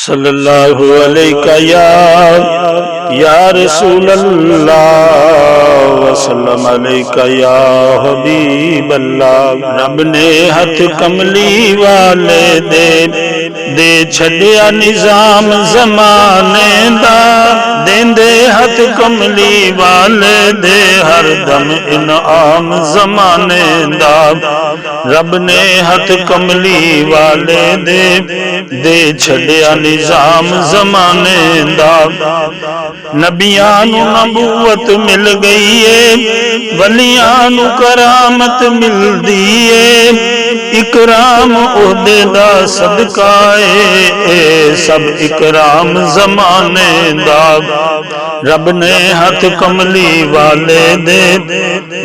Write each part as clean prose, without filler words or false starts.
सल्लल्लाहु अलैहि या रसूल अल्लाह वसल्लम अलैका या हबीब अल्लाह। रब ने हथ कमली वाले दे छड़िया निजाम जमाने दा, देंदे हथ कमली वाले दे हर दम इनाम जमाने दा। रब ने हथ कमली वाले दे छड़िया निजाम जमाने दा। नबियां नू नबूवत मिल गई है, वलियां नू करामत मिलदी है। इकराम ओहदे दा सदका है, सब इकराम जमाने दा। रब ने हथ कमली वाले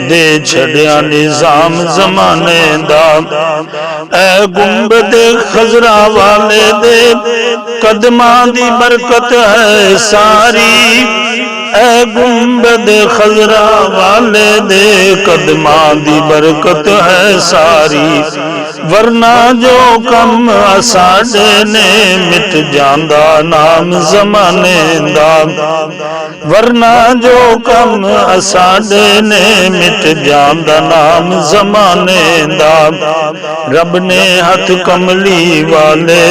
दे छड़िया निजाम जमाने दा। ऐ गुंबदे खजरा वाले दे कदमां दी बरकत है सारी। ऐ गुंबद खजरा वाले दे कदमां दी बरकत है सारी। वरना जो कम साडे ने मिट जांदा नाम जमाने दा। वरना जो कम साडे ने मिट जांदा नाम जमाने दा। रब ने हथ कमली वाले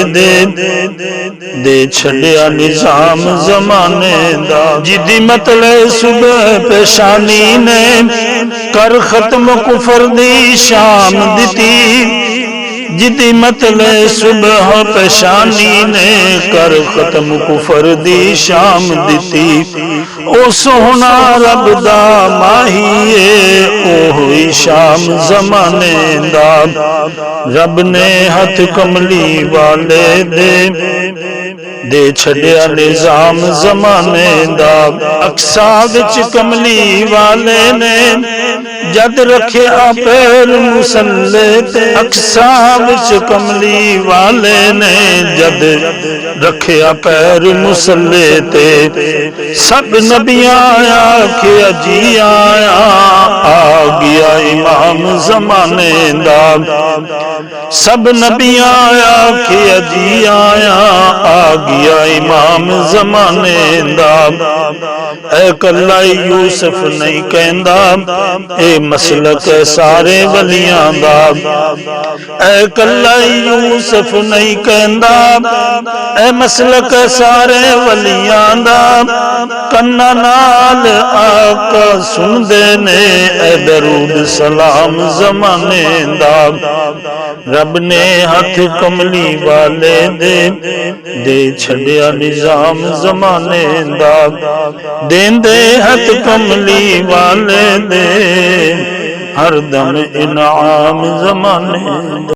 दे छड़िया निजाम जमाने दा। जिदी मतलब सुबह पेशानी ने कर खत्म कुफर दी शाम दिती। जिदी मतलब सुबह पेशानी ने कर खत्म कुफर दी शाम दिती। ओ सोहना रब दा माही ओ हुई शाम जमाने दा। रब ने हथ कमली वाले दे छड़िया निजाम जमाने दा। अक्सा विच कमली वाले ने जद रखिया पैर मुसल्ले ते। अक्सा विच कमली वाले ने जद रखिया पैर मुसल्ले ते। सब नबियां आखिया जी आया, आ गया इमाम जमाने दा। सब नबियां आखिया जी आया, आ गया इमाम जमाने दा। ऐ कल्ला यूसुफ नहीं कहंदा, ए मसलक सारे वलियां दा। ऐ कल्ला यूसुफ नहीं कहंदा, ए मसलक सारे वलियां दा। कन्ना नाल आका सुनदे ने ए दरूद सलाम जमाने दा। रब ने हथ कमली वाले दे छड़िया निजाम जमाने दा। देंदे हथ कमली वाले दे हर दम इनाम जमाने दा।